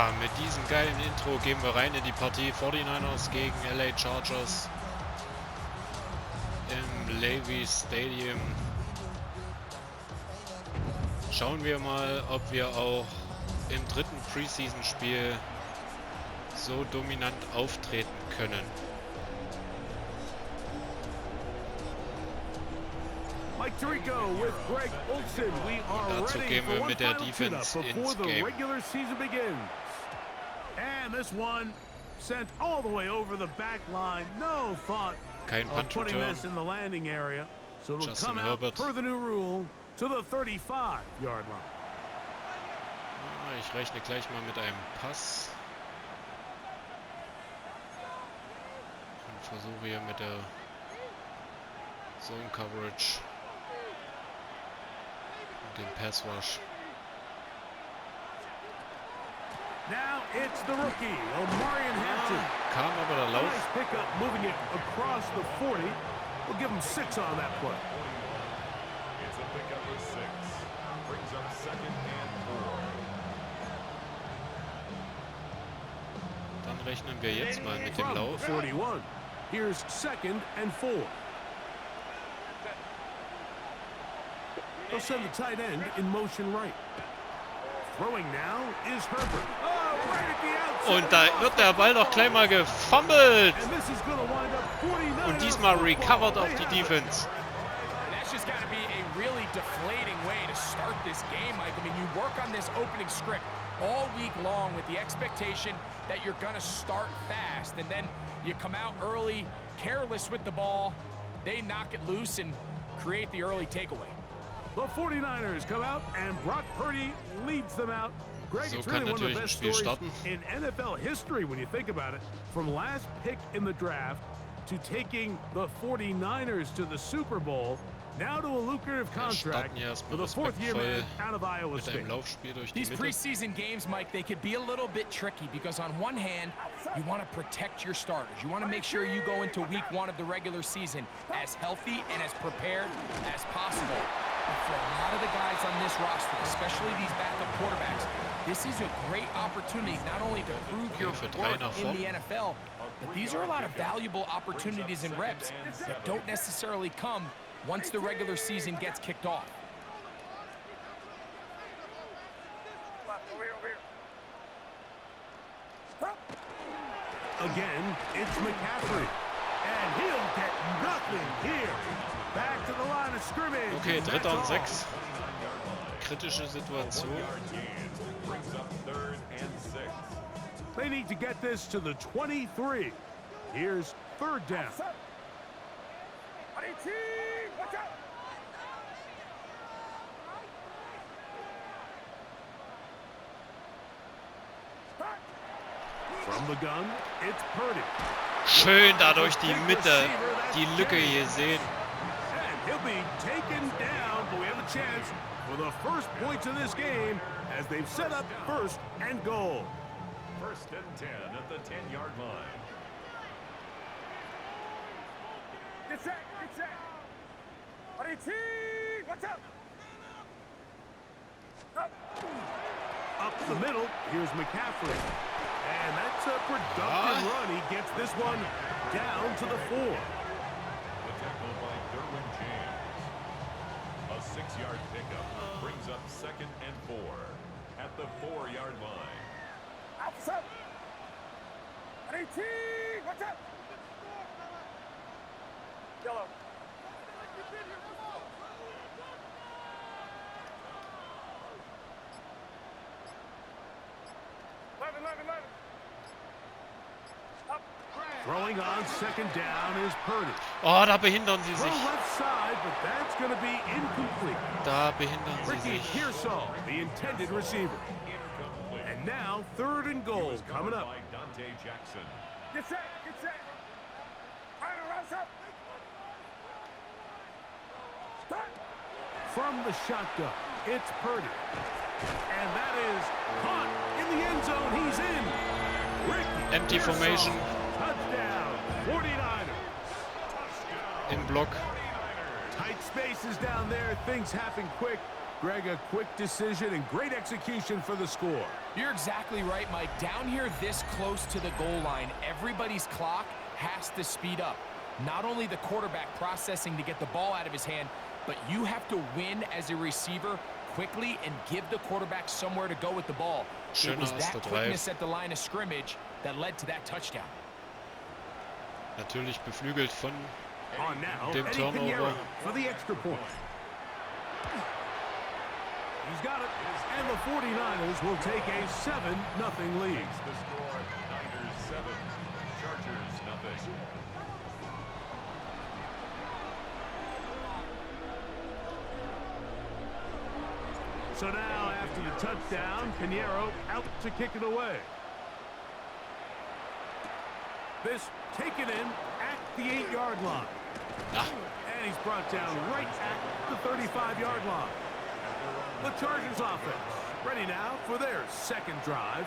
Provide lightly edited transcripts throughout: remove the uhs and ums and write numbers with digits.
Ja, mit diesem geilen Intro gehen wir rein in die Partie 49ers gegen LA Chargers im Levi Stadium. Schauen wir mal, ob wir auch im dritten Preseason-Spiel so dominant auftreten können. Dazu gehen wir mit der Defense ins Game. Kein Punt-Return. Justin Herbert. Ich rechne gleich mal mit einem Pass. Und versuche hier mit der Zone Coverage und dem Pass Rush. Now it's the rookie, Omarion Hampton. Kam aber der Lauf. Nice pickup, moving it across the 40. We'll give him 6 on that play. It's a pickup of 6. Brings up 2nd and 4. Dann rechnen wir jetzt mal mit dem Lauf. 41. Here's 2nd and 4. They'll send the tight end in motion right. Throwing now is Herbert. Oh, right at the outside. Und da wird der Ball doch gleich mal gefummelt. Und diesmal recovered auf die Defense. That's just got to be a really deflating way to start this game, Mike. I mean, you work on this opening script all week long with the expectation that you're going to start fast, and then you come out early, careless with the ball. They knock it loose and create the early takeaway. The 49ers come out, and Brock Purdy leads them out. Greg, So it's kann really one of natürlich the ein best Spiel stories starten. in NFL history when you think about it. From last pick in the draft to taking the 49ers to the Super Bowl, now to a lucrative contract for the 4th year man out of Iowa State. These preseason games, Mike, they could be a little bit tricky because on one hand, you want to protect your starters. You want to make sure you go into week 1 of the regular season as healthy and as prepared as possible. But for a lot of the guys on this roster, especially these backup quarterbacks, this is a great opportunity not only to prove your worth in the NFL, but these are a lot of valuable opportunities and reps that don't necessarily come once the regular season gets kicked off. Again, it's McCaffrey. And he'll get nothing here. Back to the line of scrimmage. Okay, 3. und 6. Kritische Situation. They need to get this to the 23. Here's 3rd down. From the gun, it's Purdy. Schön da durch die Mitte, die Lücke hier sehen. And he'll be taken down, but we have a chance for the first points of this game as they've set up 1st and goal. 1st and 10 at the 10-yard line. Get set, get set. What's up? Up the middle, here's McCaffrey. And that's a productive run. He gets this one down to the 4. The tackle by Derwin James. A 6-yard pickup brings up 2nd and 4 at the 4-yard line. Outside. What's up? Yellow. 11. Throwing on 2nd down is Purdy. Oh, da behindern sie Throw sich. left side, but that's going to be incomplete. Da behindern sie Ricky sich. Pearsall, the intended receiver. And now 3rd and goal coming up. By Dante Jackson. Get set. Rise up. From the shotgun, it's Purdy. And that is caught in the end zone. He's in. Ricky Empty Pearsall. formation. Touchdown, 49ers. Im Block. Tight spaces down there. Things happen quick. Greg, a quick decision and great execution for the score. You're exactly right, Mike. Down here this close to the goal line, everybody's clock has to speed up. Not only the quarterback processing to get the ball out of his hand, but you have to win as a receiver quickly and give the quarterback somewhere to go with the ball. It was that quickness at the line of scrimmage that led to that touchdown. Natürlich beflügelt von dem Eddie Turnover. Pinheiro for the extra point. He's got it, and the 49ers will take a 7-0 lead. The score, Niners 7, Chargers 0. So now, after the touchdown, Pinheiro out to kick it away. This taken in at the 8-yard line. And he's brought down right at the 35-yard line. The Chargers offense ready now for their second drive.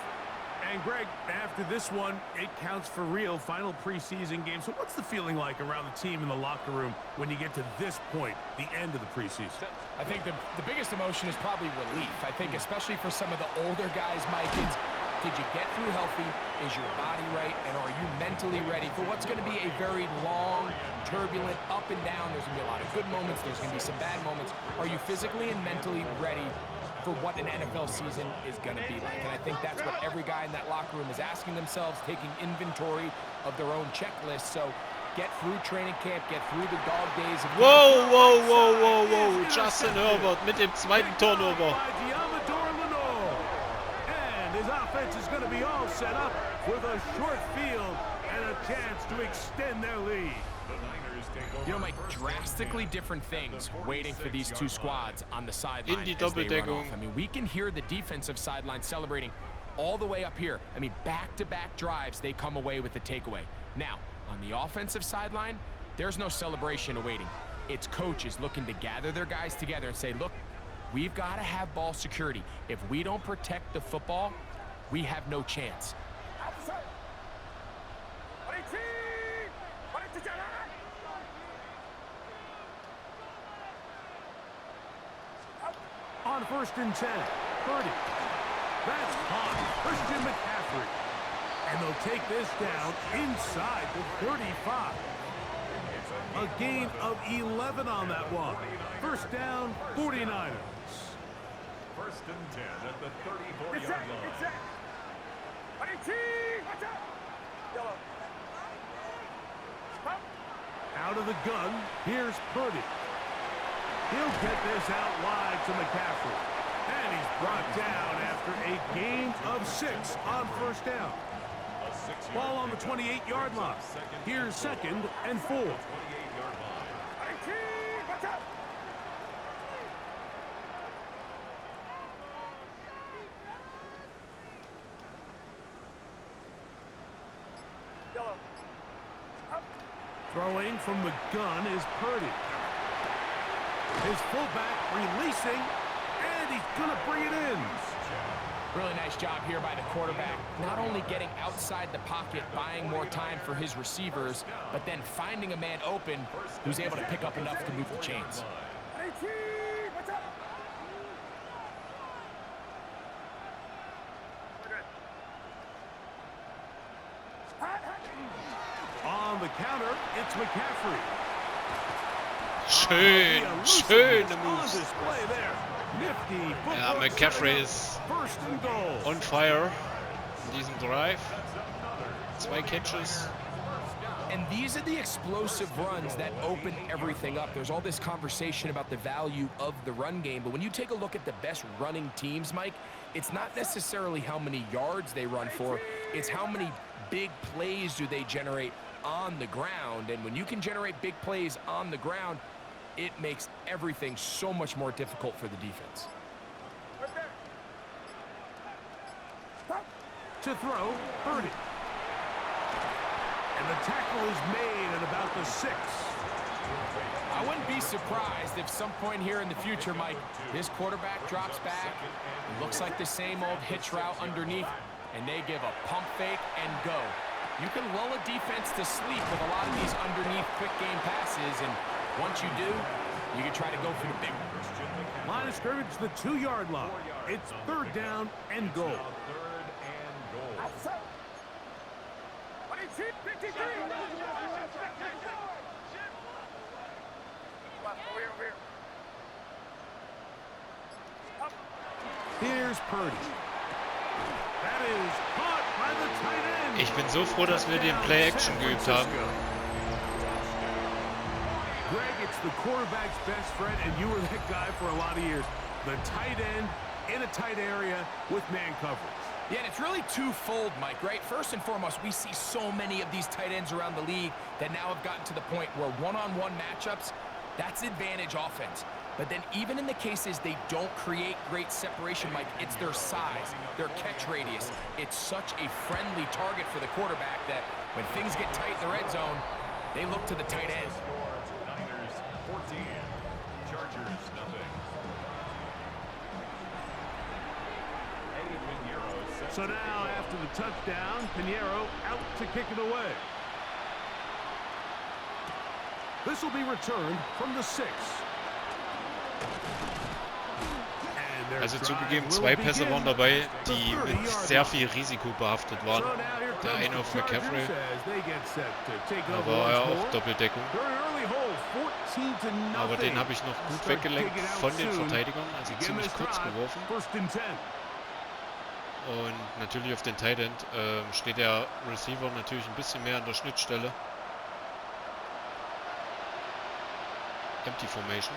And Greg, after this one, it counts for real. Final preseason game. So what's the feeling like around the team in the locker room when you get to this point, the end of the preseason? I think the biggest emotion is probably relief. I think especially for some of the older guys, Mike, it's did you get through healthy? Is your body right? And are you mentally ready for what's going to be a very long, turbulent, up and down? There's going to be a lot of good moments. There's going to be some bad moments. Are you physically and mentally ready for what an NFL season is going to be like? And I think that's what every guy in that locker room is asking themselves, taking inventory of their own checklist. So get through training camp, get through the dog days of... Wow. Justin Herbert mit dem zweiten Turnover. His offense is going to be all set up with a short field and a chance to extend their lead. You know, Mike, drastically different things waiting for these two squads on the sideline as they run off. I mean, we can hear the defensive sideline celebrating all the way up here. I mean, back-to-back drives, they come away with the takeaway. Now, on the offensive sideline, there's no celebration awaiting. It's coaches looking to gather their guys together and say, look, we've got to have ball security. If we don't protect the football, we have no chance. On 1st and 10, Purdy. That's caught. Christian McCaffrey. And they'll take this down inside the 35. A gain of 11 on that one. First down, 49ers. 1st and 10 at the 34-yard line. Out of the gun, here's Purdy. He'll get this out wide to McCaffrey. And he's brought down after a gain of 6 on first down. Ball on the 28-yard line. Here's 2nd and 4. Throwing from the gun is Purdy. His fullback releasing, and he's going to bring it in. Really nice job here by the quarterback, not only getting outside the pocket, buying more time for his receivers, but then finding a man open who's able to pick up enough to move the chains. On the counter, it's McCaffrey. Schöne Moves. Nifty. Ja, McCaffrey ist on fire in diesem Drive. 2 catches. And these are the explosive runs that open everything up. There's all this conversation about the value of the run game, but when you take a look at the best running teams, Mike, it's not necessarily how many yards they run for, it's how many big plays do they generate on the ground. And when you can generate big plays on the ground, it makes everything so much more difficult for the defense. To throw, Purdy. And the tackle is made at about the 6. I wouldn't be surprised if some point here in the future, Mike, this quarterback drops back. It looks like the same old hitch route underneath, and they give a pump fake and go. You can lull a defense to sleep with a lot of these underneath quick game passes, and once you do, You can try to go for the big one. Line of scrimmage, the 2-yard line. It's third down and goal. Third and goal. Outside. 53. Over here. Here's Purdy. That is caught by the tight end. Ich bin so froh, dass wir den Play-Action geübt haben. Greg, it's the quarterback's best friend, and you were that guy for a lot of years. The tight end in a tight area with man coverage. Yeah, and it's really twofold, Mike, right? First and foremost, we see so many of these tight ends around the league that now have gotten to the point where one-on-one matchups, that's advantage offense. But then even in the cases they don't create great separation, Mike, it's their size, their catch radius. It's such a friendly target for the quarterback that when things get tight in the red zone, they look to the tight end. Niners 14, Chargers nothing. So now, after the touchdown, Pinheiro out to kick it away. This will be returned from the 6. Also zugegeben, 2 Pässe waren dabei, die mit sehr viel Risiko behaftet waren. Der eine auf McCaffrey, da war ja auch Doppeldeckung. Aber den habe ich noch gut weggelenkt von den Verteidigern, also ziemlich kurz geworfen. Und natürlich auf den Tight End steht der Receiver natürlich ein bisschen mehr an der Schnittstelle. Empty Formation.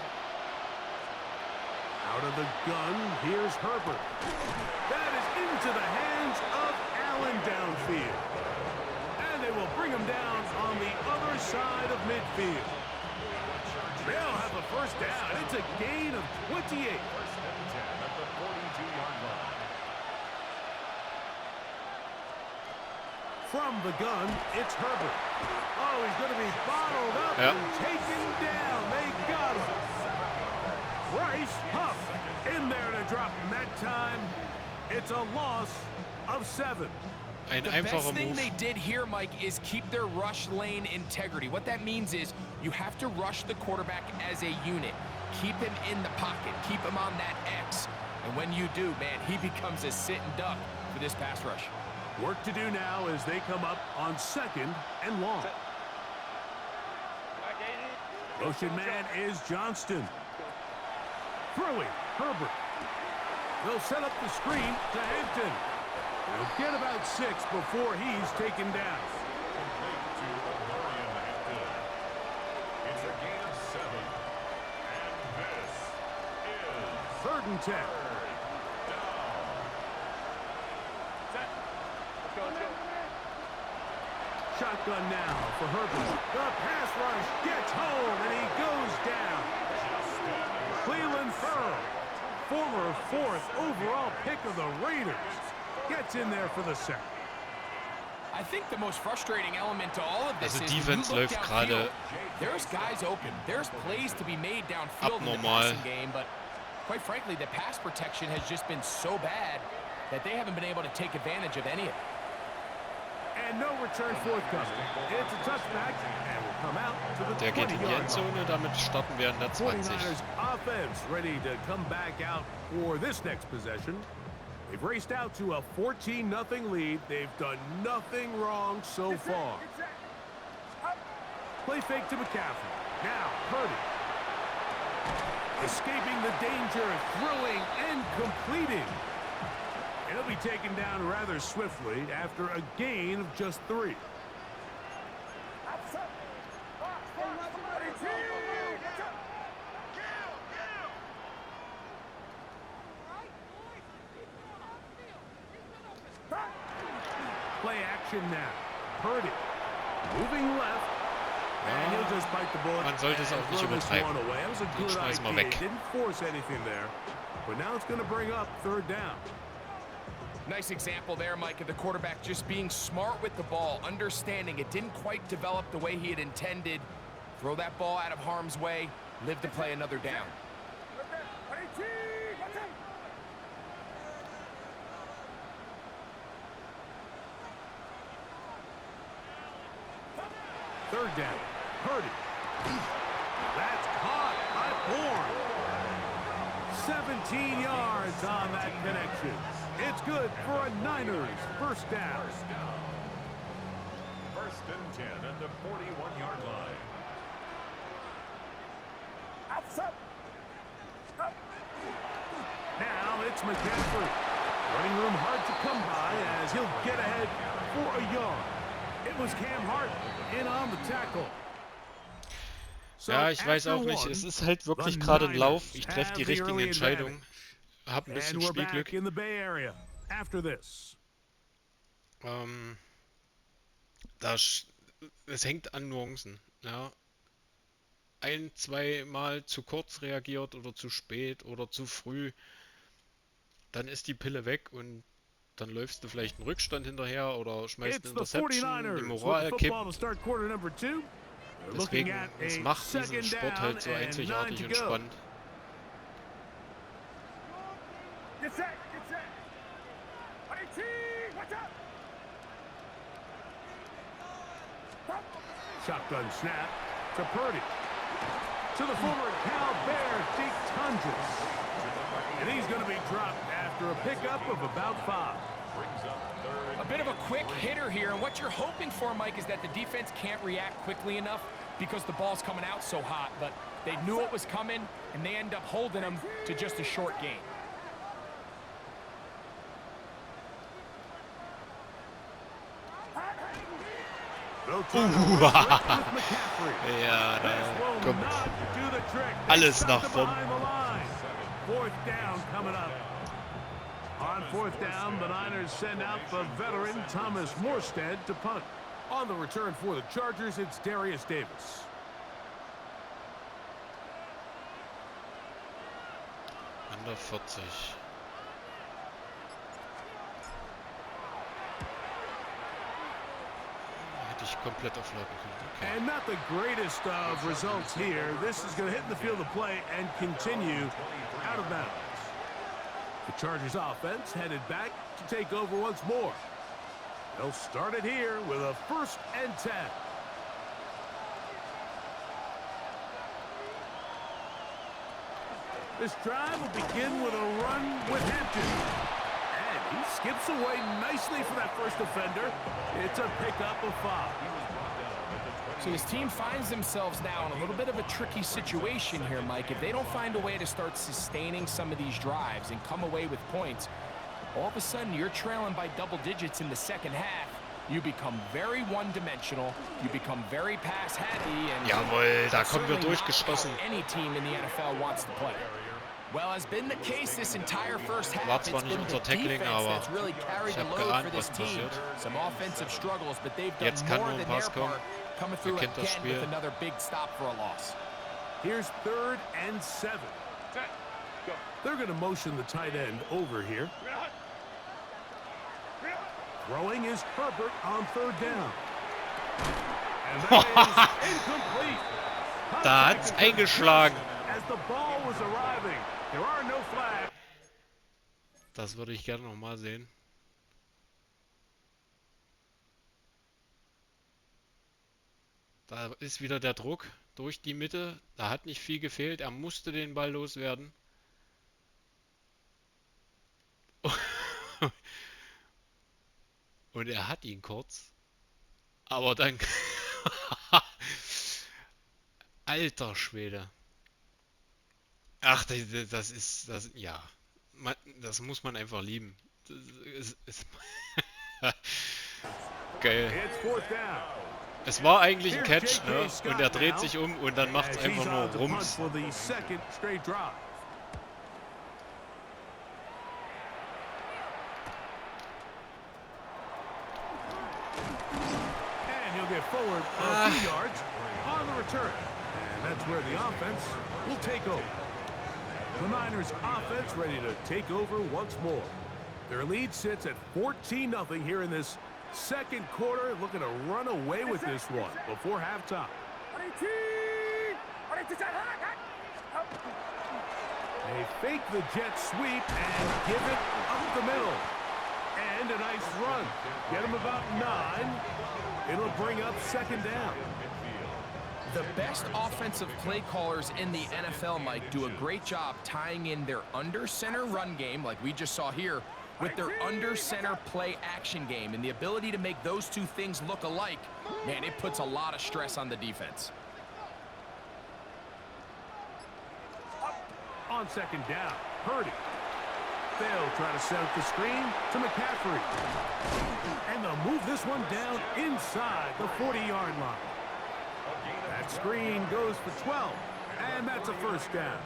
Out of the gun, here's Herbert. That is into the hands of Allen downfield. And they will bring him down on the other side of midfield. They'll have a first down. It's a gain of 28. First and 10 at the 42-yard line. From the gun, it's Herbert. Oh, he's going to be bottled up and taken down. They got him. Bryce Huff in there to drop him. That time, it's a loss of 7. Ein The einfacher best thing Move. they did here, Mike, is keep their rush lane integrity. What that means is you have to rush the quarterback as a unit. Keep him in the pocket. Keep him on that X. And when you do, man, he becomes a sitting duck for this pass rush. Work to do now as they come up on 2nd and long. Motion man is Johnston. Throwing, Herbert. They'll set up the screen to Hampton. They'll get about 6 before he's taken down. Complete to O'Brien Hampton. It's a gain of 7. And this is 3rd and 10. down. Shotgun now for Herbert. The pass rush gets home, and he goes down. Cleveland Ferrell, former 4th overall pick of the Raiders, gets in there for the sack. I think the most frustrating element to all of this Also is Defense when you look läuft downfield, gerade there's guys open. There's plays to be made downfield in the abnormal. passing game, but quite frankly, the pass protection has just been so bad that they haven't been able to take advantage of any of it. And no return forthcoming. It's a touchback, and will come out to the Der geht in die 20-yard line. Endzone, damit starten wir an der 20. 49ers offense ready to come back out for this next possession. They've raced out to a 14-0 lead. They've done nothing wrong so far. Play fake to McCaffrey. Now, Purdy. Escaping the danger, throwing and completing. He'll be taken down rather swiftly after a gain of just 3. Play action now. Purdy moving left. And he'll just bite the bullet. Man sollte es auch nicht übertreiben. That was a Den good schmeißen wir idea. weg. Didn't force anything there. But now it's going to bring up 3rd down. Nice example there, Mike, of the quarterback just being smart with the ball, understanding it didn't quite develop the way he had intended. Throw that ball out of harm's way, live to play another down. Third down. Purdy. That's caught by 17 yards on that connection. It's good for a Niners first down. First and 10 at the 41-yard line. Now it's McCaffrey. Running room hard to come by as he'll get ahead for a yard. It was Cam Hart in on the tackle. So Ja, ich weiß auch nicht. Es ist halt wirklich gerade ein Lauf. Ich treffe die richtigen Entscheidungen. Hab ein bisschen Spielglück. Es hängt an Nuancen. Ja. Ein-, zweimal zu kurz reagiert oder zu spät oder zu früh. Dann ist die Pille weg und dann läufst du vielleicht einen Rückstand hinterher oder schmeißt eine Interception, die Moral kippt. Deswegen, es macht diesen Sport halt so einzigartig und spannend. Shotgun snap to Purdy. To the former Cal Bear, Jake Tundras. And he's going to be dropped after a pickup of about 5. A bit of a quick hitter here, and what you're hoping for, Mike, is that the defense can't react quickly enough because the ball's coming out so hot, but they knew it was coming, and they end up holding them to just a short gain. Ja, da kommt alles nach vorn. Fourth down coming up. On fourth down, the Niners send out the veteran Thomas Morstead to punt. On the return for the Chargers, it's Darius Davis. Under 40. Hätte ich komplett aufladen können. Okay. And not the greatest of results here. This is going to hit the field of play and continue out of bounds. The Chargers offense headed back to take over once more. They'll start it here with a 1st and 10. This drive will begin with a run with Hampton. And he skips away nicely for that first defender. It's a pickup of 5. So his team finds themselves now in a little bit of a tricky situation here, Mike. If they don't find a way to start sustaining some of these drives and come away with points, all of a sudden you're trailing by double digits in the second half. You become very one-dimensional. You become very pass-heavy, and Jawohl, da kommen wir durchgeschossen. Any team in the NFL wants to play. Well, has been the case this entire first half. War zwar nicht unser Tackling, aber really ich habe geahnt, was passiert. Some offensive struggles, but they've done Jetzt kann more nur ein than Pass their kommen. part, coming through Ihr kennt das again with Spiel. another big stop for a loss. Here's 3rd and 7. They're going to motion the tight end over here. Throwing is Herbert on 3rd down. And that is incomplete. Da hat's eingeschlagen. As the ball was arriving, there are no flags. Das würde ich gerne nochmal sehen. Da ist wieder der Druck durch die Mitte. Da hat nicht viel gefehlt. Er musste den Ball loswerden. Und er hat ihn kurz. Aber dann... Alter Schwede. Ach, das ist... Ja. Das muss man einfach lieben. Geil. Es war eigentlich ein Catch, ne? Und er dreht sich um und dann macht es einfach nur Rums. Forward a few yards on the return. And that's where the offense will take over. The Niners offense ready to take over once more. Their lead sits at 14-0 here in this second quarter, looking to run away with this one before halftime. They fake the jet sweep and give it up the middle. And a nice run. Get them about 9. It'll bring up 2nd down. The best offensive play callers in the NFL, Mike, do a great job tying in their under-center run game, like we just saw here, with their under-center play action game. And the ability to make those two things look alike, man, it puts a lot of stress on the defense. On second down, Purdy. They'll try to set up the screen to McCaffrey. And they'll move this one down inside the 40-yard line. That screen goes for 12, and that's a first down.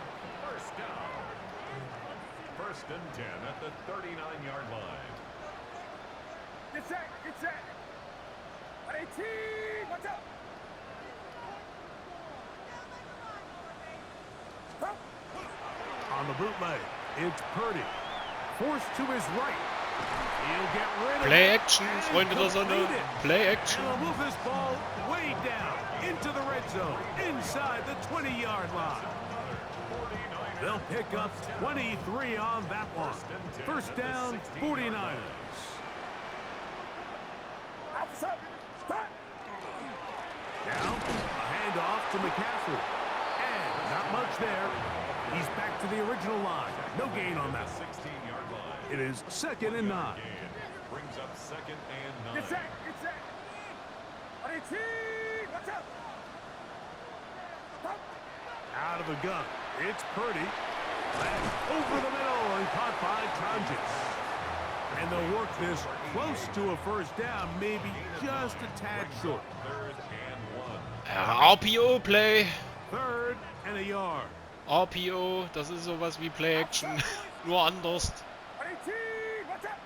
First and 10 at the 39-yard line. Get set, get set. 18, watch out. On the bootleg, it's Purdy. Forced to his right. He'll get rid of Play it Action, and Freunde der Sonne. complete it. Play Action. And they'll move this ball way down into the red zone, inside the 20-yard line. They'll pick up 23 on that one. First down, 49ers. Now, a handoff to McCaffrey. And not much there. He's back to the original line. No gain on that. 16-yard line. It is 2nd and 9. Brings up 2nd and 9. Get set, get set. 18, watch out. Out of the gun. It's Purdy. And over the middle and caught by Tonjes. And they'll work this close to a first down, maybe just a tad short. 3rd and 1. RPO Play. 3rd and a yard. RPO, das ist sowas wie Play Action, nur anders. 18, watch out.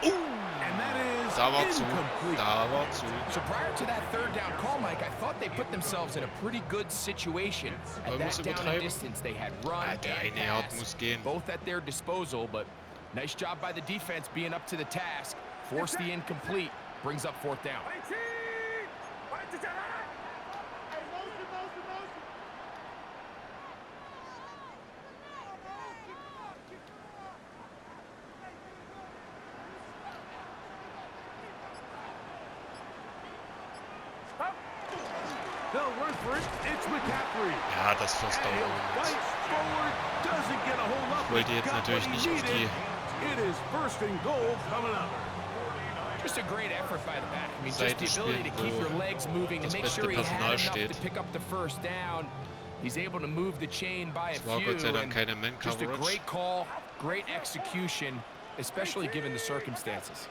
And that is Da war zu, incomplete. da war zu. So prior to that third down call, Mike, I thought they put themselves in a pretty good situation. At Man muss that down and übertreiben. distance, they had run Der and eine Yard pass, muss gehen. both at their disposal, but nice job by the defense being up to the task. Force the incomplete, brings up 4th down. 18, watch it out. They'll run for it. It's McCaffrey. Ja, das First Down. And he'll fight forward. Doesn't get a whole lot. Ich wollte jetzt Got natürlich what he nicht auf die... needed. It is 1st and goal coming up. Just a great effort by the back. I mean, just Seite the ability to spielen, keep wo your legs moving, to das make beste sure he had Personal enough steht. to pick up the first down. He's able to move the chain by a Es war few. Gott sei Dank And keine Man just a Coverage. great call, great execution, especially given the circumstances.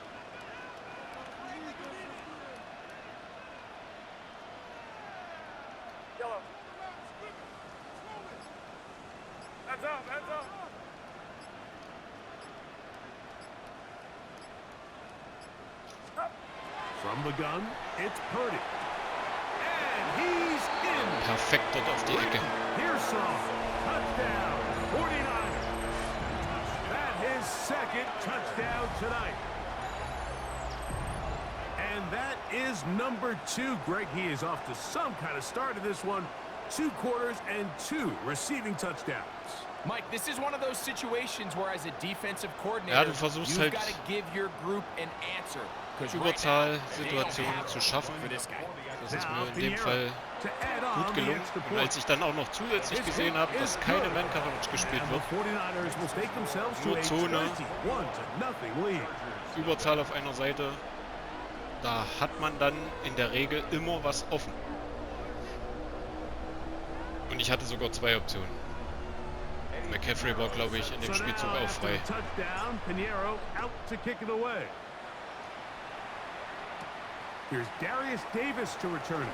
Yellow. Hands up, hands up. From the gun, it's Purdy. And he's in. Perfekt dort auf die Ecke. Here's some. Touchdown, 49ers. That his 2nd touchdown tonight. And that is number 2. Greg, he is off to some kind of start of this one. 2 quarters and 2 receiving touchdowns. Mike, this is one of those situations where as a defensive coordinator, Ja, du versuchst you've halt got to give your group an answer. 'Cause right now, Überzahlsituationen zu schaffen. for this guy. Das ist Now mir in dem Pinheiro Fall to add gut on the gelungen. extra Und point. als ich dann auch noch zusätzlich gesehen habe, dass keine Man Coverage gespielt And wird, the 49ers will stake themselves to Nur a Zone. 21-0 lead. Überzahl auf einer Seite, da hat man dann in der Regel immer was offen. Und ich hatte sogar 2 Optionen. McCaffrey war, glaube ich, in dem So Spielzug now auch after frei. the touchdown, Pinheiro out to kick it away. Here's Darius Davis to return it.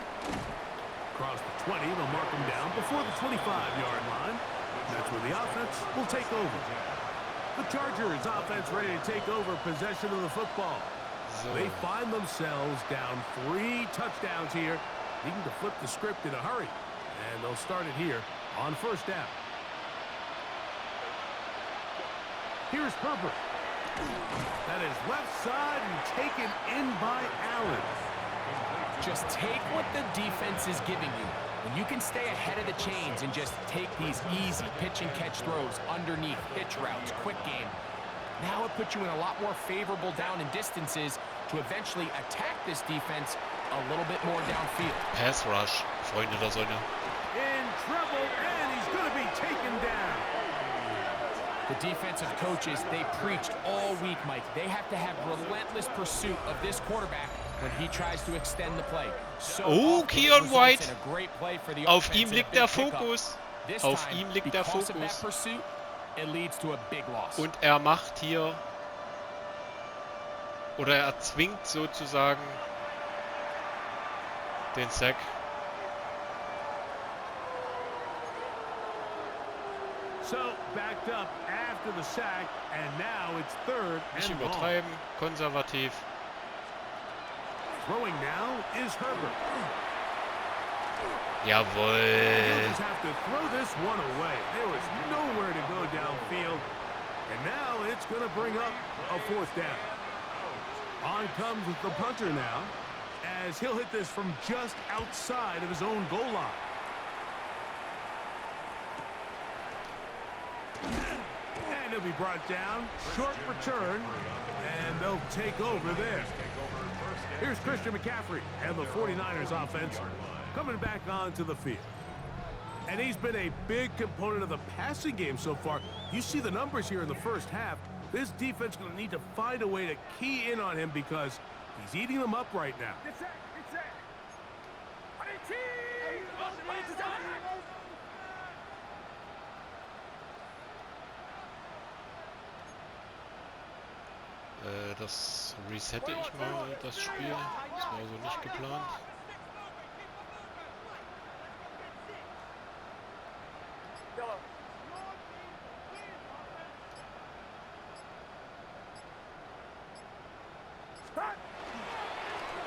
Across the 20, they'll mark him down before the 25-yard line. That's where the offense will take over. The Chargers offense ready to take over possession of the football. So, They find themselves down 3 touchdowns here, needing to flip the script in a hurry. And they'll start it here on first down. Here's Herbert. That is left side and taken in by Allen. Just take what the defense is giving you. When you can stay ahead of the chains and just take these easy pitch and catch throws underneath, hitch routes, quick game, now it puts you in a lot more favorable down and distances to eventually attack this defense a little bit more downfield. Pass Rush, Freunde der Sonne. In trouble, and he's going to be taken down. The defensive coaches, they preached all week, Mike. They have to have relentless pursuit of this quarterback when he tries to extend the play. So Keon White. a great play for the Auf offense ihm and a liegt big der pickup. Fokus. This Auf time, ihm liegt der because of that Fokus. pursuit, it leads to a big loss. Und er macht hier, oder er erzwingt sozusagen den Sack. So backed up after the sack, and now it's third Nicht and long. übertreiben, konservativ. Throwing now is Herbert. Jawohl. He'll just have to throw this one away. There was nowhere to go downfield, and now it's going to bring up a fourth down. On comes the punter now, as he'll hit this from just outside of his own goal line. And he'll be brought down. Short return. And they'll take over there. Here's Christian McCaffrey and the 49ers offense coming back onto the field. And he's been a big component of the passing game so far. You see the numbers here in the first half. This defense is going to need to find a way to key in on him because he's eating them up right now. Das resette ich mal, das Spiel. Das war so nicht geplant.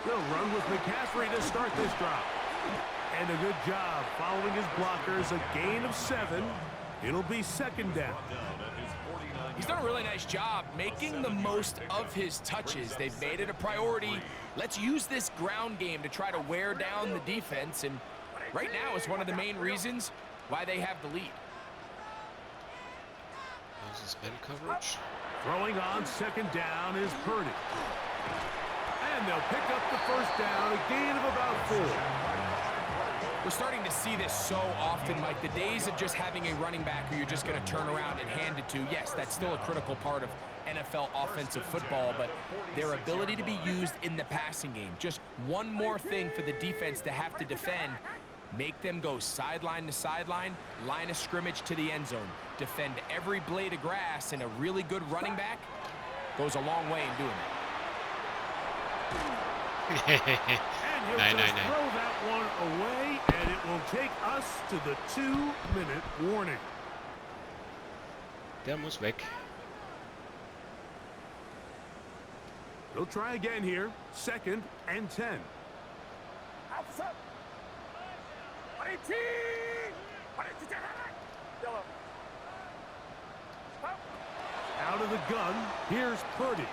They'll run with McCaffrey to start this drive. And a good job following his blockers, a gain of 7. It'll be second down. He's done a really nice job making the most of his touches. They've made it a priority. Let's use this ground game to try to wear down the defense, and right now it's one of the main reasons why they have the lead. Das ist man coverage. Throwing on second down is Purdy. And they'll pick up the first down, a gain of about 4. We're starting to see this so often, Mike. The days of just having a running back who you're just going to turn around and hand it to, yes, that's still a critical part of NFL offensive football, but their ability to be used in the passing game, just one more thing for the defense to have to defend, make them go sideline to sideline, line of scrimmage to the end zone, defend every blade of grass, and a really good running back goes a long way in doing that. And he'll just throw that one away, and it will take us to the 2-minute warning. Der muss weg. They'll try again here. Second and 10. Out of the gun, here's Purdy.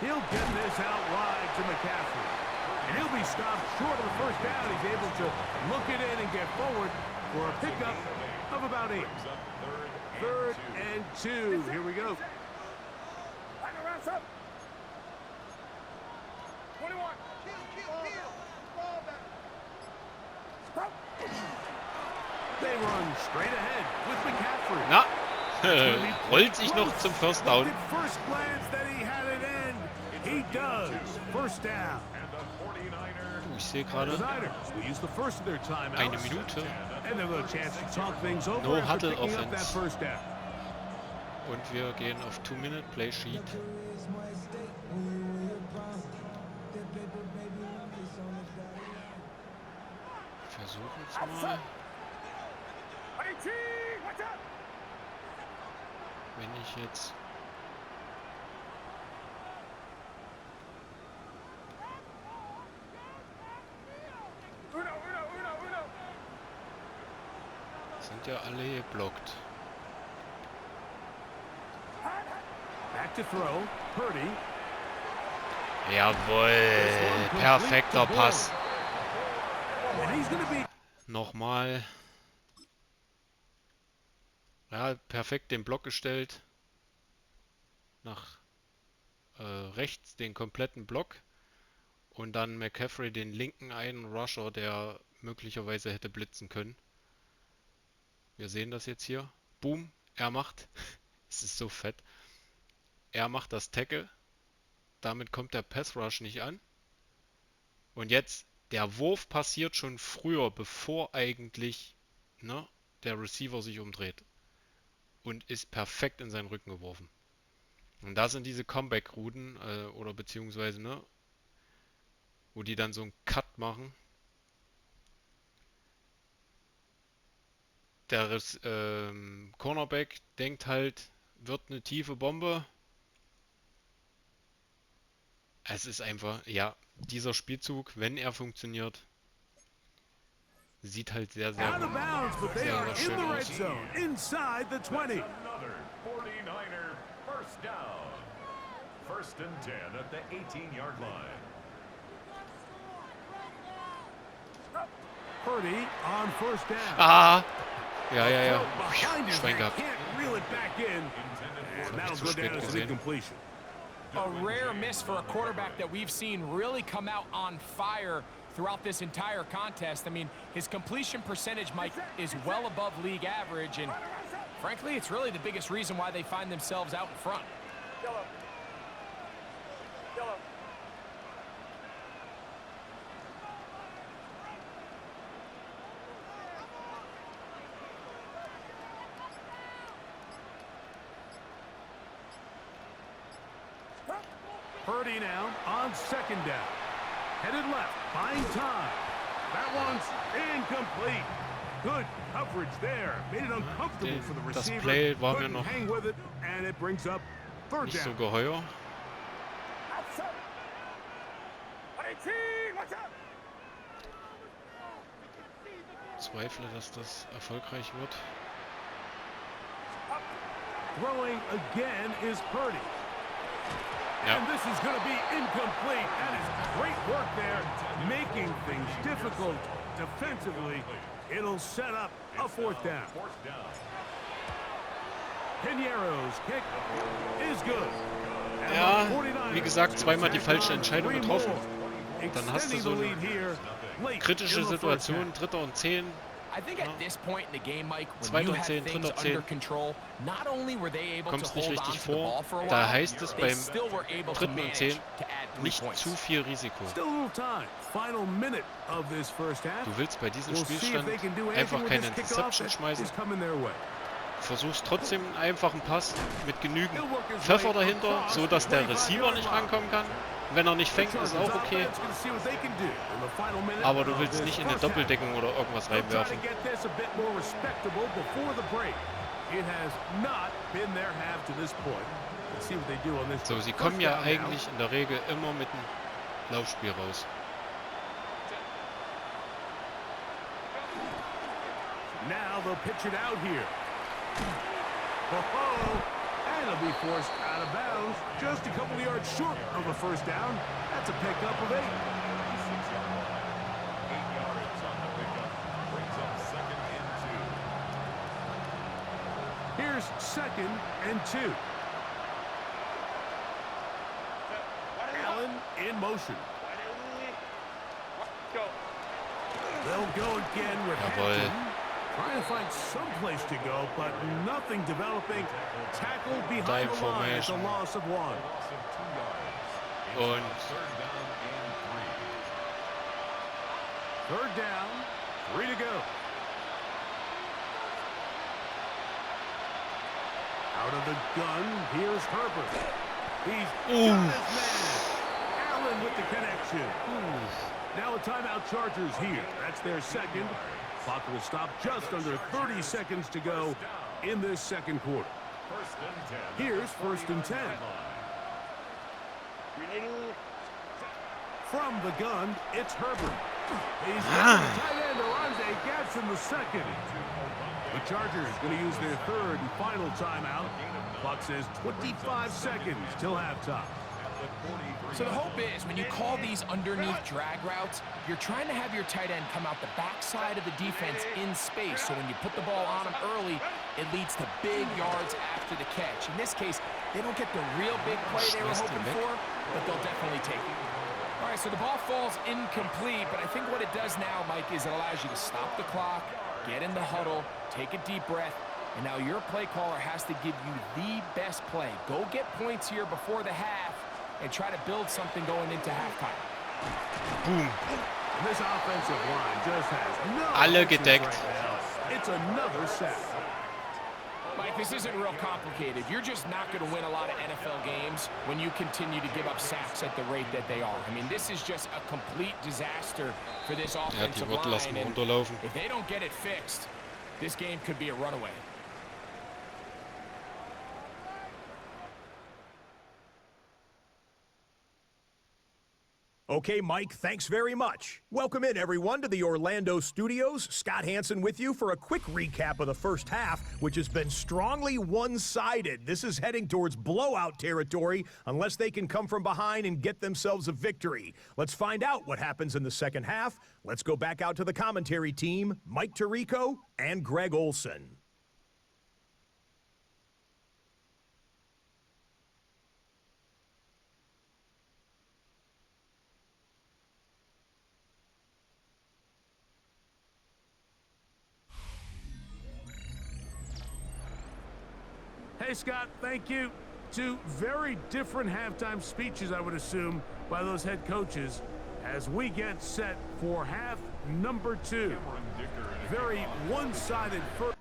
He'll get this out wide to McCaffrey. And he'll be stopped short of the first down. He's able to look it in and get forward for a pickup of about 8. Third and 2. Here we go. 21. They run straight ahead with McCaffrey. Na, rollt sich noch zum First Down. Look at first glance that he had it in. He does. First down. Ich sehe gerade The Niners will use the first of their timeouts. eine Minute And they'll have a chance to talk things over No after huddle picking up that offense. first down. und wir gehen auf 2-Minute Play Sheet. Versuchen es mal. Wenn ich jetzt sind ja alle geblockt. Back to throw. Purdy. Jawohl, perfekter Pass. And he's going to be Nochmal. Ja, perfekt den Block gestellt. rechts den kompletten Block und dann McCaffrey den linken einen Rusher, der möglicherweise hätte blitzen können. Wir sehen das jetzt hier. Boom, er macht, es ist so fett, er macht das Tackle, damit kommt der Pass Rush nicht an. Und jetzt, der Wurf passiert schon früher, bevor eigentlich der Receiver sich umdreht. Und ist perfekt in seinen Rücken geworfen. Und da sind diese Comeback-Routen, oder beziehungsweise, wo die dann so einen Cut machen. Der Cornerback denkt halt, wird eine tiefe Bombe. Es ist einfach, ja, dieser Spielzug, wenn er funktioniert, sieht halt sehr, sehr, sehr schön aus. Inside the 20. Another 49er first down. First and 10 at the 18-yard line. Purdy on first down. Ah! Ja. Schwein gehabt. Can't reel it back in. And that'll go down as an incompletion. A rare miss for a quarterback that we've seen really come out on fire throughout this entire contest. I mean, his completion percentage, Mike, is well above league average, and frankly, it's really the biggest reason why they find themselves out in front. Yellow. Purdy now on second down. Headed left, buying time. That one's incomplete. Good coverage there. Made it uncomfortable for the Das receiver. Play war mir Couldn't noch hang with it, and it brings up third nicht so down. geheuer. Outside. 18. Watch out. Zweifle, dass das erfolgreich wird. Throwing again is Purdy. Ja. And this is going to be incomplete. That is great work there, making things difficult defensively. It'll set up a fourth down. Piñeiro's kick is good. And Ja, the 49ers wie gesagt, zweimal die falsche Entscheidung three getroffen. more. Dann hast du Extending so the eine lead here late kritische in the first Situation, half. 3. und 10. I think at this point in the game, Mike, when Zweiter you und have 10, things dritter und 10. under control, not only were they able to Kommst nicht hold on richtig to the ball vor. for a Da while, heißt es they beim still were able to 3. und manage 10 to add 3 nicht points. zu viel Risiko. Still a little time. Final minute of this first half. Du willst bei diesem We'll see if Spielstand they can do einfach anything with keine this kickoff Interception that schmeißen. is coming their way. Versuchst trotzdem einen einfachen Pass mit genügend Pfeffer dahinter, so dass der Receiver nicht rankommen kann. Wenn er nicht fängt, ist auch okay. Aber du willst nicht in eine Doppeldeckung oder irgendwas reinwerfen. So, sie kommen ja eigentlich in der Regel immer mit einem Laufspiel raus. Now they'll pitch it out here. Oh, and it'll be forced out of bounds. Just a couple of yards short of a first down. That's a pickup of 8. 8 yards on the pickup. Brings up second and 2. Here's second and 2. Allen in motion. Go. They'll go again with Jawohl. Hampton. Trying to find some place to go, but nothing developing. Tackle behind the line at the formation. loss of 1. Loss of 2 yards. It's Und third down and 3. Third down, 3 to go. Out of the gun, here's Herbert. He's got his man. Allen with the connection. Now a timeout Chargers here. That's their second. Clock will stop just under 30 seconds to go in this second quarter. First and 10. Here's first and 10. From the gun, it's Herbert. He's got the tight end, Aronde Gatz in the second. The Chargers going to use their third and final timeout. Clock says 25 seconds till halftime. So the hope is when you call these underneath drag routes, you're trying to have your tight end come out the backside of the defense in space. So when you put the ball on him early, it leads to big yards after the catch. In this case, they don't get the real big play they were hoping for, but they'll definitely take it. All right, so the ball falls incomplete, but I think what it does now, Mike, is it allows you to stop the clock, get in the huddle, take a deep breath, and now your play caller has to give you the best play. Go get points here before the half and try to build something going into halftime. Boom. And this offensive line just has no Alle answers gedeckt. right now. It's another sack. Mike, this isn't real complicated. You're just not going to win a lot of NFL games when you continue to give up sacks at the rate that they are. I mean, this is just a complete disaster for this offensive line. And if they don't get it fixed, this game could be a runaway. Okay, Mike, thanks very much. Welcome in, everyone, to the Orlando studios. Scott Hansen with you for a quick recap of the first half, which has been strongly one-sided. This is heading towards blowout territory unless they can come from behind and get themselves a victory. Let's find out what happens in the second half. Let's go back out to the commentary team, Mike Tirico and Greg Olson. Hey, Scott, thank you. Two very different halftime speeches, I would assume, by those head coaches as we get set for half number 2. Very one-sided first.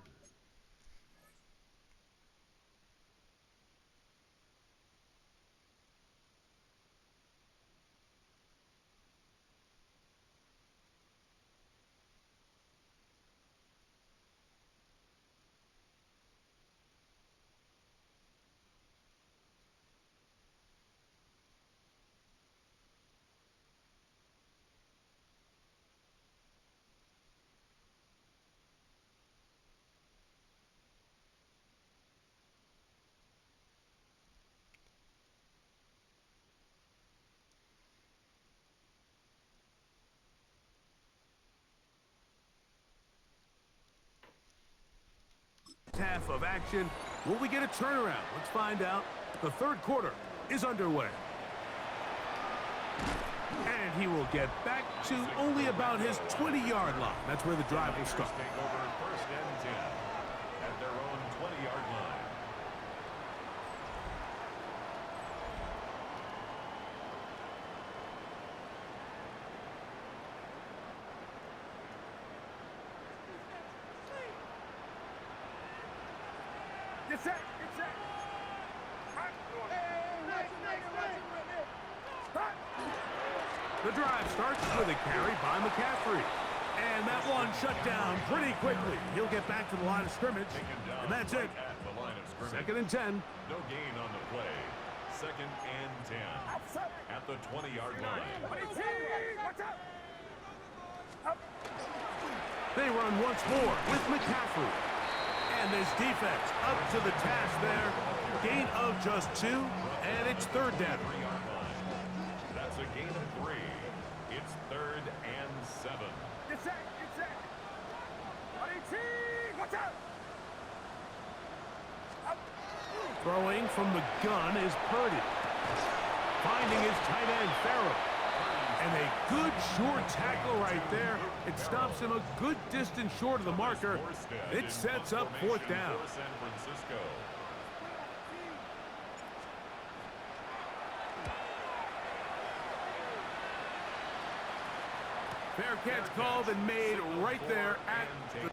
Half of action. Will we get a turnaround? Let's find out. The third quarter is underway. And he will get back to only about his 20-yard line. That's where the drive will start. Take over first and 10 at their own 20-yard line. Get set, get set. The drive starts with a carry by McCaffrey. And that one shut down pretty quickly. He'll get back to the line of scrimmage. And that's it. At the line of scrimmage. Second and 10. No gain on the play. Second and 10 at the 20-yard line. Watch out. They run once more with McCaffrey. And this defense up to the task there. Gain of just 2, and it's third down. 3-yard line. That's a gain of 3. It's third and 7. Get set, get set. Watch out. Throwing from the gun is Purdy. Finding his tight end, Farrell. And a good short tackle right there. It stops him a good distance short of the marker. It sets up fourth down. For San Francisco. Fair catch called and made right there at the...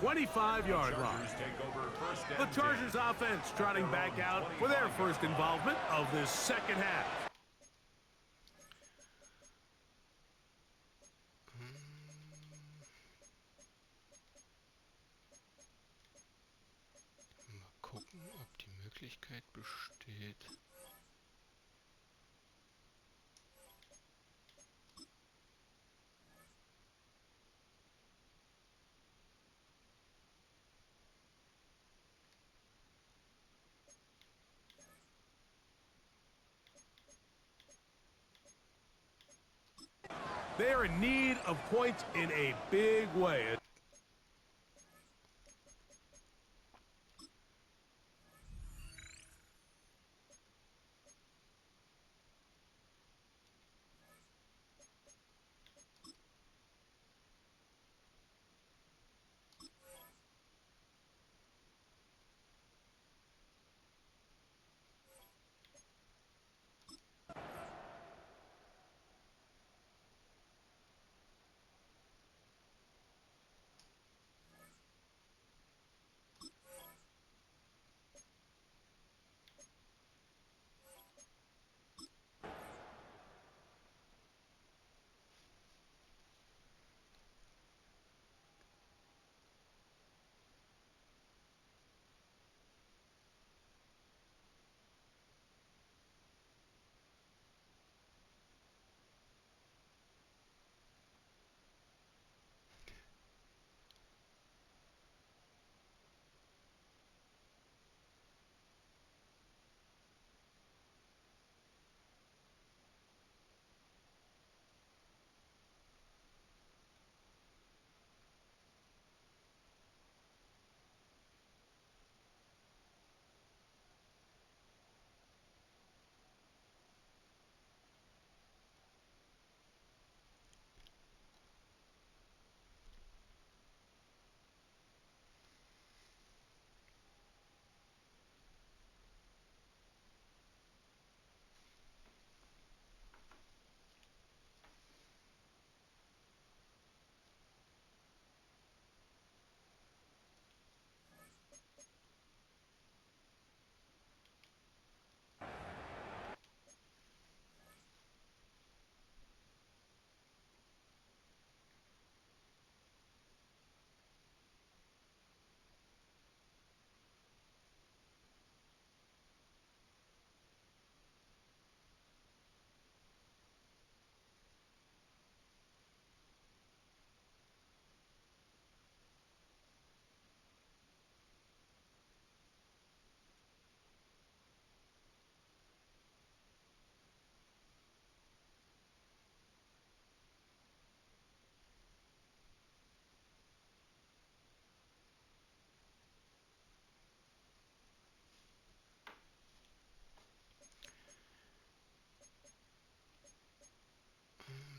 25-yard line. The Chargers offense trotting back out for their first involvement of this second half. Mal gucken, ob die Möglichkeit besteht. They are in need of points in a big way.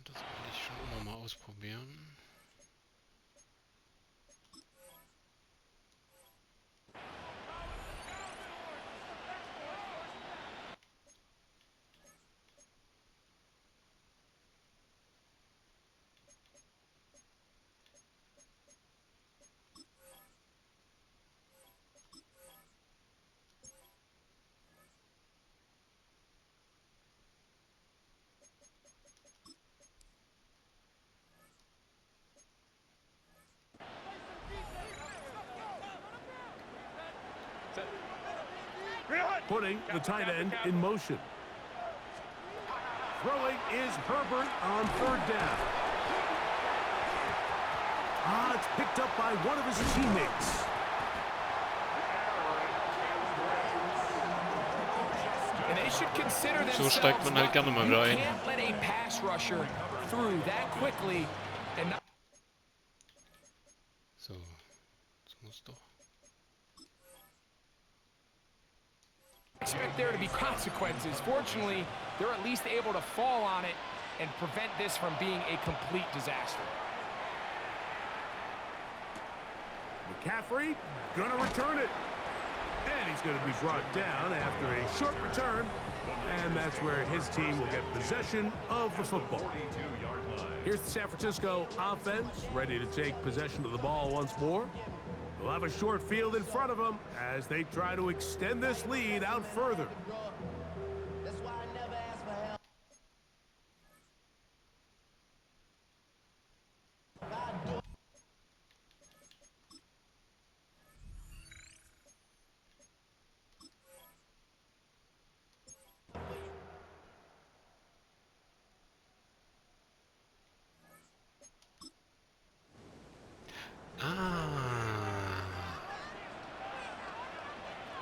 Das will ich schon immer mal ausprobieren. Putting the tight end in motion. Throwing is Herbert on third down. It's picked up by one of his teammates. And they should consider themselves So steigt man halt gerne mal wieder ein. Can't let a pass rusher through that quickly and not. So, jetzt muss doch. Expect there to be consequences. Fortunately, they're at least able to fall on it and prevent this from being a complete disaster. McCaffrey gonna return it. And he's gonna be brought down after a short return. And that's where his team will get possession of the football. Here's the San Francisco offense, ready to take possession of the ball once more. They'll have a short field in front of them as they try to extend this lead out further.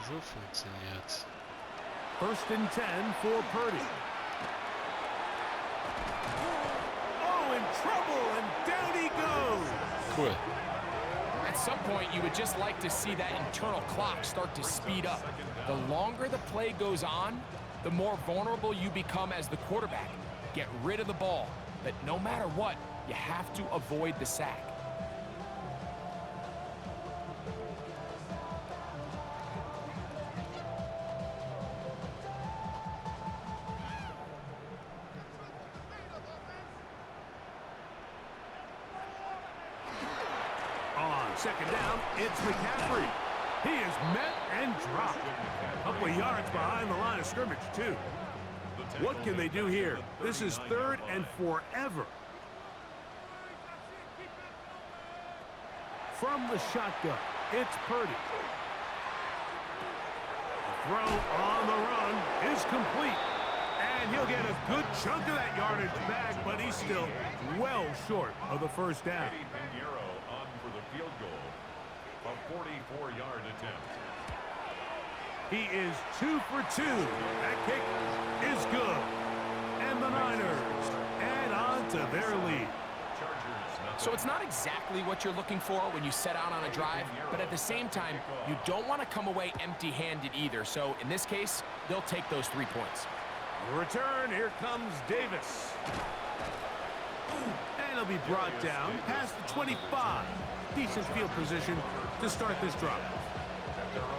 So funktioniert's. 1st and 10 for Purdy. Oh, in trouble, and down he goes. Cool. At some point, you would just like to see that internal clock start to speed up. The longer the play goes on, the more vulnerable you become as the quarterback. Get rid of the ball, but no matter what, you have to avoid the sack. On 2nd down, it's McCaffrey. He is met and dropped. A couple of yards behind the line of scrimmage, too. What can they do here? This is 3rd and forever. From the shotgun, it's Purdy. The throw on the run is complete. And he'll get a good chunk of that yardage back, but he's still well short of the 1st down. On for the field goal. A 44-yard attempt. He is 2 for 2. That kick is good. And the Niners add on to their lead. So it's not exactly what you're looking for when you set out on a drive, but at the same time, you don't want to come away empty-handed either. So in this case, they'll take those 3 points. The return, here comes Davis. And he'll be brought down past the 25. Decent field position to start this drive.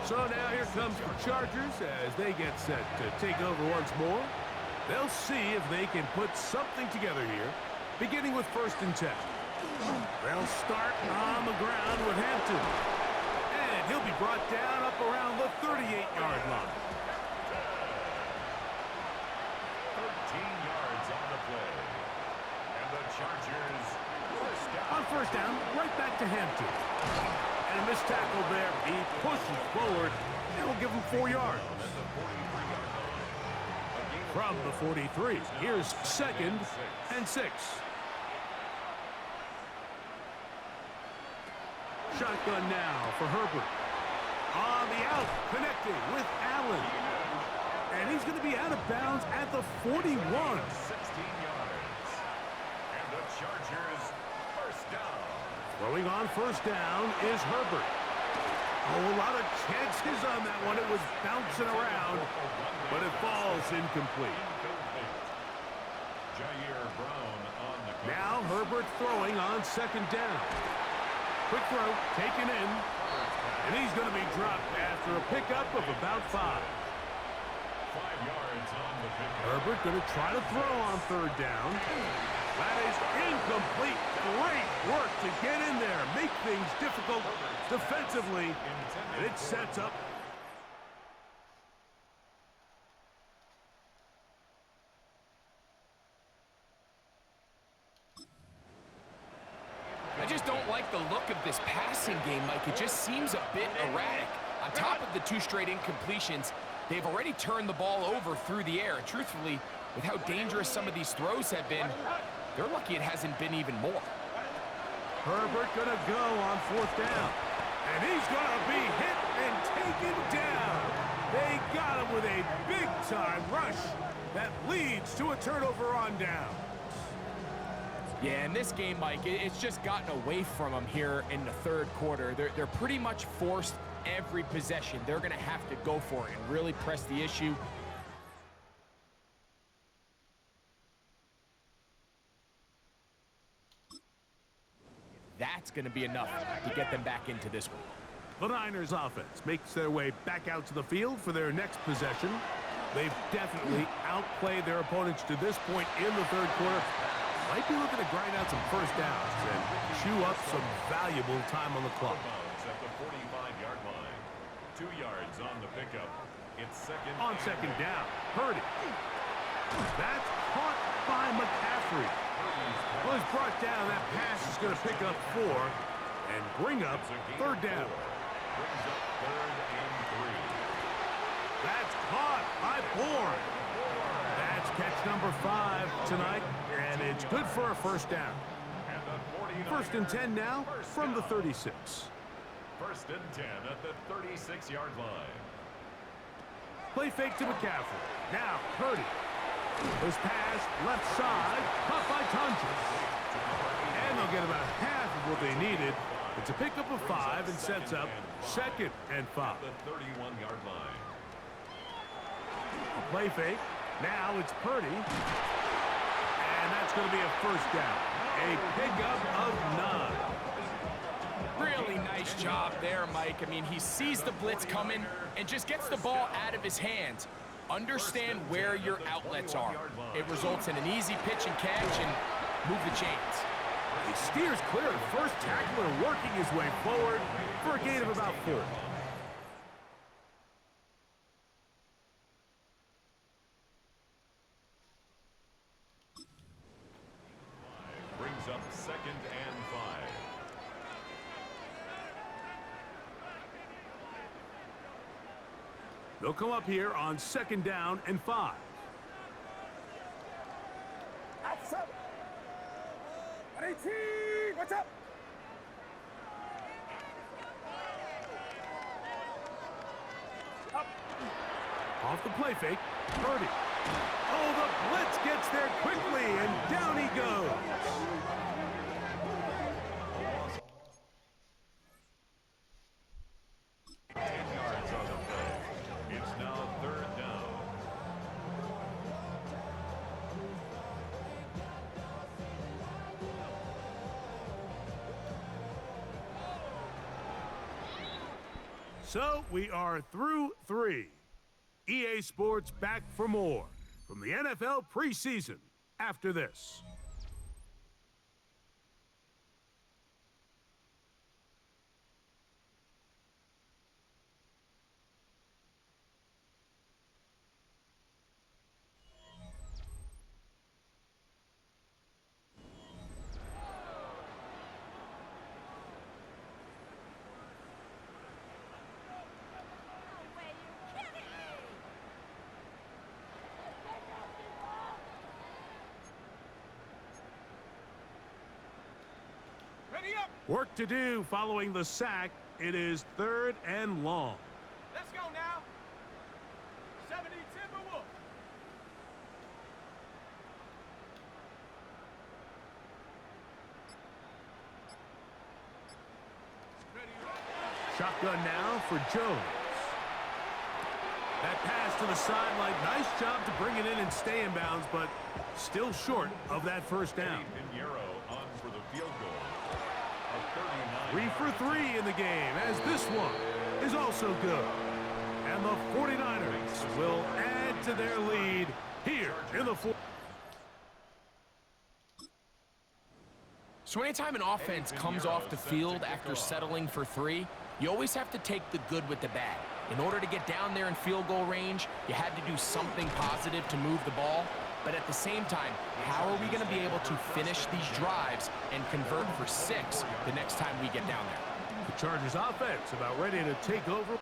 So now here comes the Chargers as they get set to take over once more. They'll see if they can put something together here, beginning with 1st and 10. They'll start on the ground with Hampton. And he'll be brought down up around the 38-yard line. 13 yards on the play. And the Chargers On 1st down, right back to Hampton. And a missed tackle there. He pushes forward and will give him 4 yards. From the 43, here's 2nd and 6. Shotgun now for Herbert. On the out, connecting with Allen. And he's going to be out of bounds at the 41. 16 yards. And the Chargers 1st down. Throwing on 1st down is Herbert. Oh, a lot of chances on that one. It was bouncing around, but it falls incomplete. Jair Brown on the cover. Now Herbert throwing on 2nd down. Quick throw, taken in, and he's going to be dropped after a pickup of about 5. 5 yards on the pickup. Herbert going to try to throw on 3rd down. That is incomplete. Great work to get in there, make things difficult defensively, and it sets up. I just don't like the look of this passing game, Mike. It just seems a bit erratic. On top of the 2 straight incompletions, they've already turned the ball over through the air. And truthfully, with how dangerous some of these throws have been, they're lucky it hasn't been even more. Herbert going to go on 4th down. And he's going to be hit and taken down. They got him with a big-time rush that leads to a turnover on down. Yeah, in this game, Mike, it's just gotten away from them here in the 3rd quarter. They're pretty much forced every possession. They're going to have to go for it and really press the issue. That's going to be enough to get them back into this one. The Niners offense makes their way back out to the field for their next possession. They've definitely outplayed their opponents to this point in the 3rd quarter. Might be looking to grind out some 1st downs and chew up some valuable time on the clock. At the 45-yard line. 2 yards on the pickup. It's second. On second down, Purdy. That's caught by McCaffrey. Well, he's brought down. That pass is going to pick up 4 and bring up third down. Brings up 3rd and 3. That's caught by Bourne. That's catch number 5 tonight, and it's good for a first down. And the 1st and 10 now from the 36. 1st and 10 at the 36-yard line. Play fake to McCaffrey. Now Purdy. His pass left side, caught by Tunges. And they'll get about half of what they needed. It's a pickup of 5 and sets up 2nd and 5. The 31-yard line. A play fake. Now it's Purdy. And that's going to be a first down. A pickup of 9. Really nice job there, Mike. I mean, he sees the blitz coming and just gets the ball out of his hands. Understand where your outlets are. It results in an easy pitch and catch and move the chains. He steers clear of the first tackler, working his way forward for a gain of about 4. Brings up 2nd and 5. They'll come up here on 2nd down and 5. What's up? Off the play fake, Purdy. Oh, the blitz gets there quickly, and down he goes. It's now 3rd down. So we are through 3. EA Sports back for more from the NFL preseason after this. Work to do following the sack. It is 3rd and long. Let's go now. 70 Timberwolves. Shotgun now for Jones. That pass to the sideline. Nice job to bring it in and stay in bounds, but still short of that first down. Pinheiro on for the field goal. 3 for 3 in the game, as this one is also good. And the 49ers will add to their lead here in the fourth. So anytime an offense comes off the field after settling for 3, you always have to take the good with the bad. In order to get down there in field goal range, you had to do something positive to move the ball. But at the same time, how are we going to be able to finish these drives and convert for 6 the next time we get down there? The Chargers offense about ready to take over.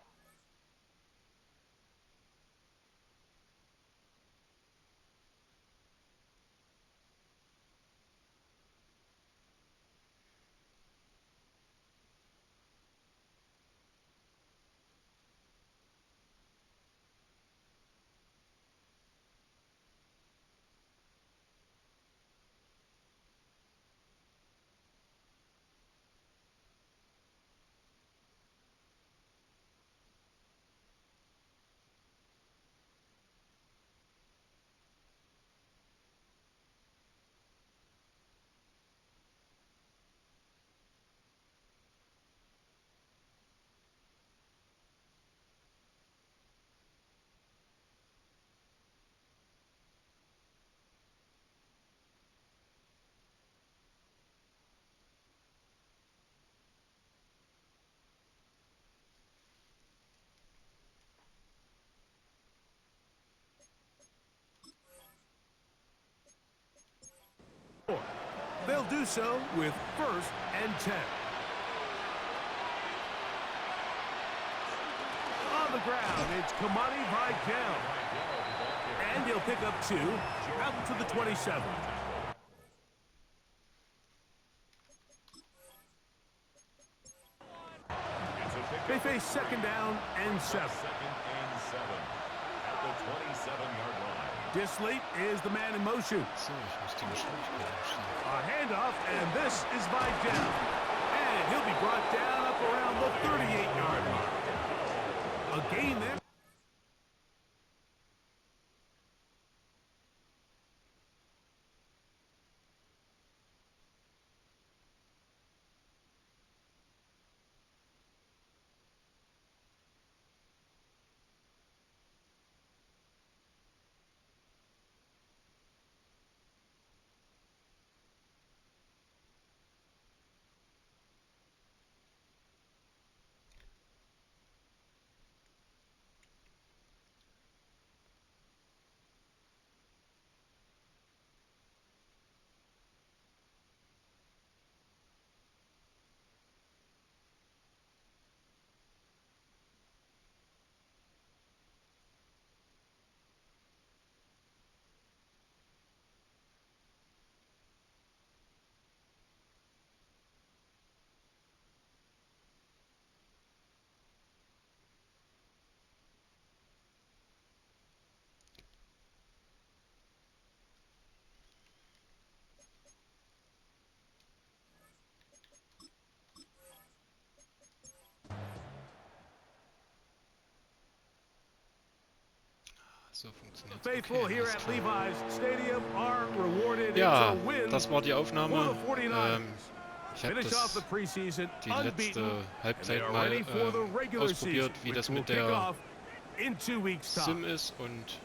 they'll do so with 1st and 10. On the ground, it's Kamani Vidal. And he'll pick up 2 out to the 27. They face 2nd down and 7. At the 27-yard line. Disley is the man in motion. So, ich muss die Geschwindigkeit anstellen. A handoff, and this is Vidal. And he'll be brought down up around the 38-yard mark. A gain there. So funktioniert es. Faithful here at Levi's Stadium are rewarded. Ja, das war die Aufnahme. Ich habe Finish off the preseason die letzte unbeaten. Halbzeit mal ausprobiert, wie das mit der Sim ist und